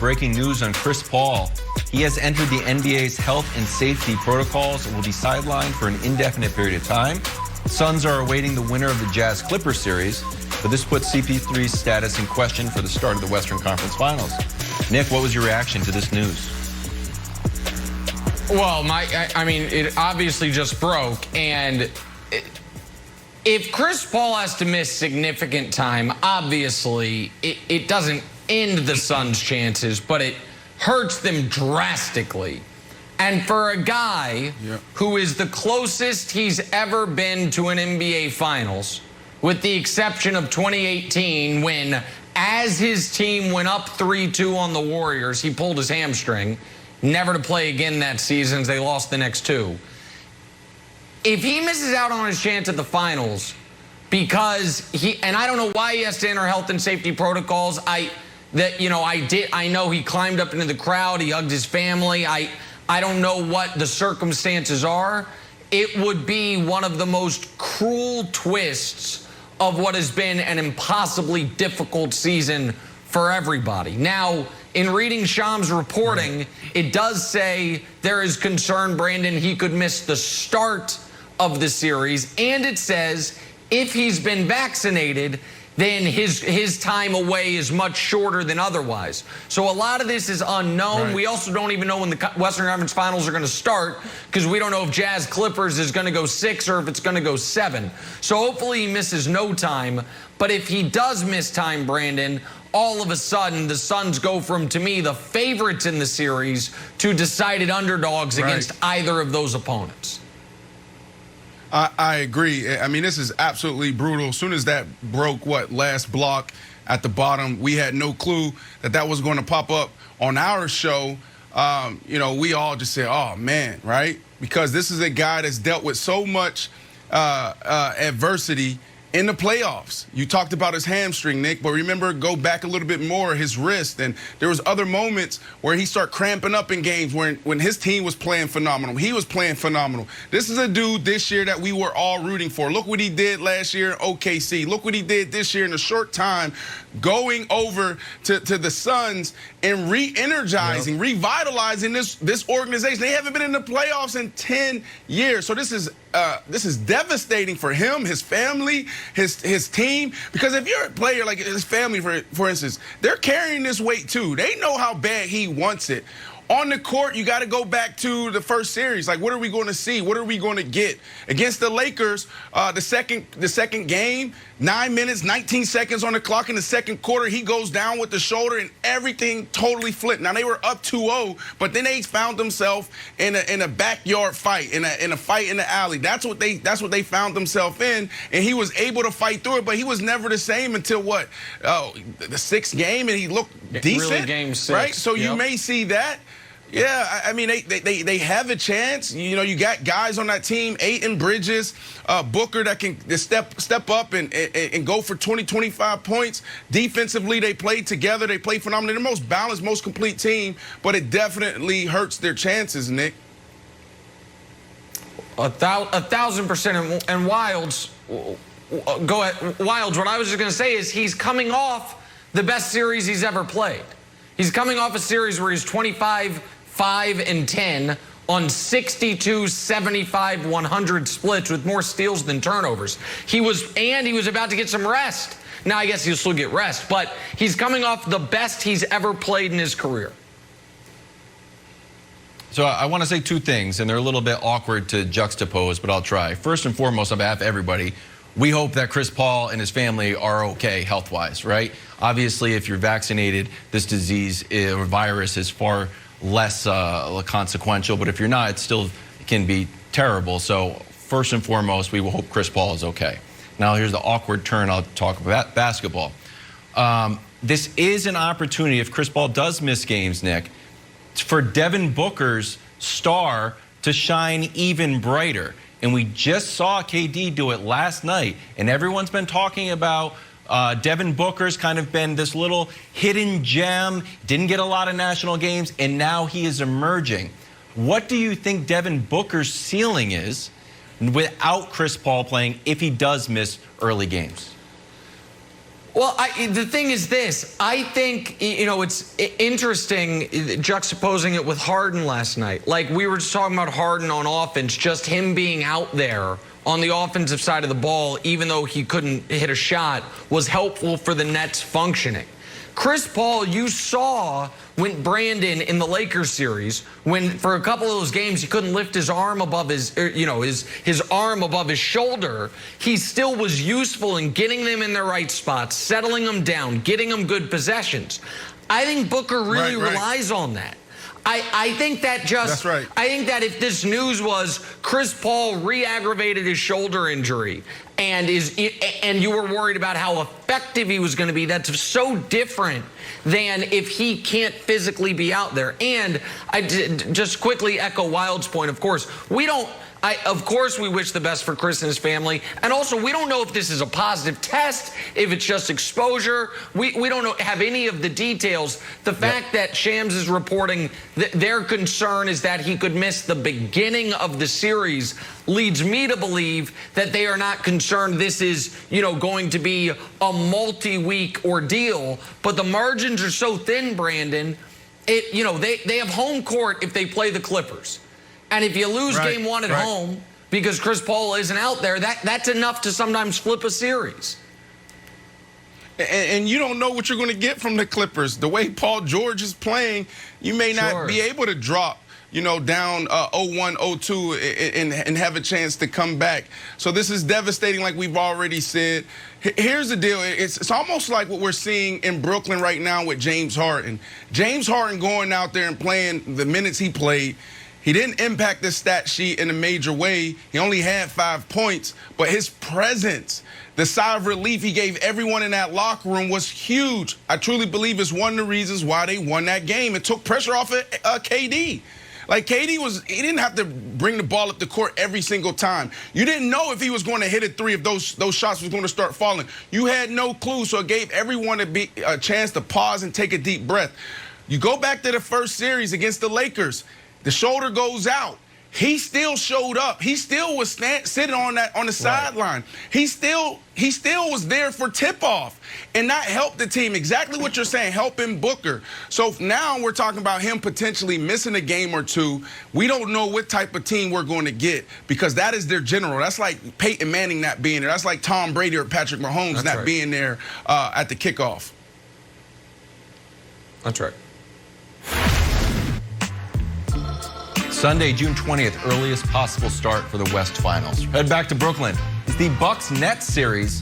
breaking news on Chris Paul. He has entered the NBA's health and safety protocols and will be sidelined for an indefinite period of time. Suns are awaiting the winner of the Jazz-Clippers series, but this puts CP3's status in question for the start of the Western Conference Finals. Nick, what was your reaction to this news? Well, I mean, it obviously just broke, and if Chris Paul has to miss significant time, obviously it doesn't end the Suns' chances, but it hurts them drastically. And for a guy who is the closest he's ever been to an NBA Finals, with the exception of 2018 when, as his team went up 3-2 on the Warriors, he pulled his hamstring, never to play again that season as they lost the next two. If he misses out on his chance at the finals because and I don't know why he has to enter health and safety protocols. I know he climbed up into the crowd, he hugged his family. I don't know what the circumstances are. It would be one of the most cruel twists of what has been an impossibly difficult season for everybody. Now, in reading Sham's reporting, it does say there is concern, Brandon, he could miss the start of the series. And it says if he's been vaccinated, then his time away is much shorter than otherwise. So a lot of this is unknown. Right. We also don't even know when the Western Conference Finals are going to start because we don't know if Jazz Clippers is going to go 6 or if it's going to go 7. So hopefully he misses no time. But if he does miss time, Brandon, all of a sudden the Suns go from, to me, the favorites in the series to decided underdogs against either of those opponents. I agree. I mean, this is absolutely brutal. As soon as that broke, last block at the bottom, we had no clue that was going to pop up on our show. We all just said, oh, man, right? Because this is a guy that's dealt with so much adversity in the playoffs. You talked about his hamstring, Nick, but remember, go back a little bit more, his wrist. And there was other moments where he started cramping up in games when his team was playing phenomenal. He was playing phenomenal. This is a dude this year that we were all rooting for. Look what he did last year in OKC. Look what he did this year in a short time, going over to the Suns and re-energizing, revitalizing this organization. They haven't been in the playoffs in 10 years. So this is devastating for him, his family, his team. Because if you're a player like his family, for instance, they're carrying this weight too. They know how bad he wants it. On the court, you got to go back to the first series. Like, what are we going to see? What are we going to get? Against the Lakers, the second game, 9 minutes, 19 seconds on the clock in the second quarter, he goes down with the shoulder and everything totally flipped. Now, they were up 2-0, but then they found themselves in a backyard fight, in a fight in the alley. That's what they found themselves in, and he was able to fight through it, but he was never the same until the sixth game, and he looked decent. Really, game 6. Right? So you may see that. Yeah, I mean, they have a chance. You got guys on that team, Ayton, Bridges, Booker that can step up and go for 20, 25 points. Defensively, they play together. They play phenomenally. They're the most balanced, most complete team, but it definitely hurts their chances, Nick. 1,000%. And Wilds, go ahead. Wilds, what I was just going to say is he's coming off the best series he's ever played. He's coming off a series where he's 25-5-10 on 62, 75, 100 splits with more steals than turnovers. He was about to get some rest. Now, I guess he'll still get rest, but he's coming off the best he's ever played in his career. So I want to say two things, and they're a little bit awkward to juxtapose, but I'll try. First and foremost, on behalf of everybody, we hope that Chris Paul and his family are okay health-wise, right? Obviously, if you're vaccinated, this disease or virus is far less consequential, but if you're not, it still can be terrible. So first and foremost, we will hope Chris Paul is okay. Now, here's the awkward turn. I'll talk about basketball. This is an opportunity, if Chris Paul does miss games, Nick, for Devin Booker's star to shine even brighter. And we just saw KD do it last night. And everyone's been talking about Devin Booker's kind of been this little hidden gem, didn't get a lot of national games, and now he is emerging. What do you think Devin Booker's ceiling is without Chris Paul playing if he does miss early games? Well, the thing is this. I think, it's interesting juxtaposing it with Harden last night. Like, we were just talking about Harden on offense, just him being out there on the offensive side of the ball, even though he couldn't hit a shot, was helpful for the Nets functioning. Chris Paul, you saw when Brandon in the Lakers series, when for a couple of those games he couldn't lift his arm above his arm above his shoulder, he still was useful in getting them in their right spots, settling them down, getting them good possessions. I think Booker really relies on that. I think that That's right. I think that if this news was Chris Paul re-aggravated his shoulder injury and you were worried about how effective he was going to be, that's so different than if he can't physically be out there. And I just quickly echo Wild's point. Of course, of course we wish the best for Chris and his family. And also, we don't know if this is a positive test, if it's just exposure. We don't have any of the details. The fact that Shams is reporting that their concern is that he could miss the beginning of the series leads me to believe that they are not concerned this is, going to be a multi-week ordeal. But the margins are so thin, Brandon. They have home court if they play the Clippers. And if you lose game one at home because Chris Paul isn't out there, that's enough to sometimes flip a series. And you don't know what you're going to get from the Clippers. The way Paul George is playing, you may not be able to drop, down 0-1, 0-2 and have a chance to come back. So this is devastating, like we've already said. Here's the deal. It's almost like what we're seeing in Brooklyn right now with James Harden. James Harden going out there and playing the minutes he played. He didn't impact the stat sheet in a major way. He only had 5 points, but his presence, the sigh of relief he gave everyone in that locker room was huge. I truly believe it's one of the reasons why they won that game. It took pressure off of KD. Like, KD he didn't have to bring the ball up the court every single time. You didn't know if he was going to hit a three, if those shots was going to start falling. You had no clue, so it gave everyone a chance to pause and take a deep breath. You go back to the first series against the Lakers. The shoulder goes out. He still showed up. He still was sitting on the sideline. He still was there for tip-off, and that helped the team. Exactly what you're saying, helping Booker. So now we're talking about him potentially missing a game or two. We don't know what type of team we're going to get because that is their general. That's like Peyton Manning not being there. That's like Tom Brady or Patrick Mahomes not being there at the kickoff. That's right. Sunday, June 20th, earliest possible start for the West Finals. Head back to Brooklyn. It's the Bucks-Nets series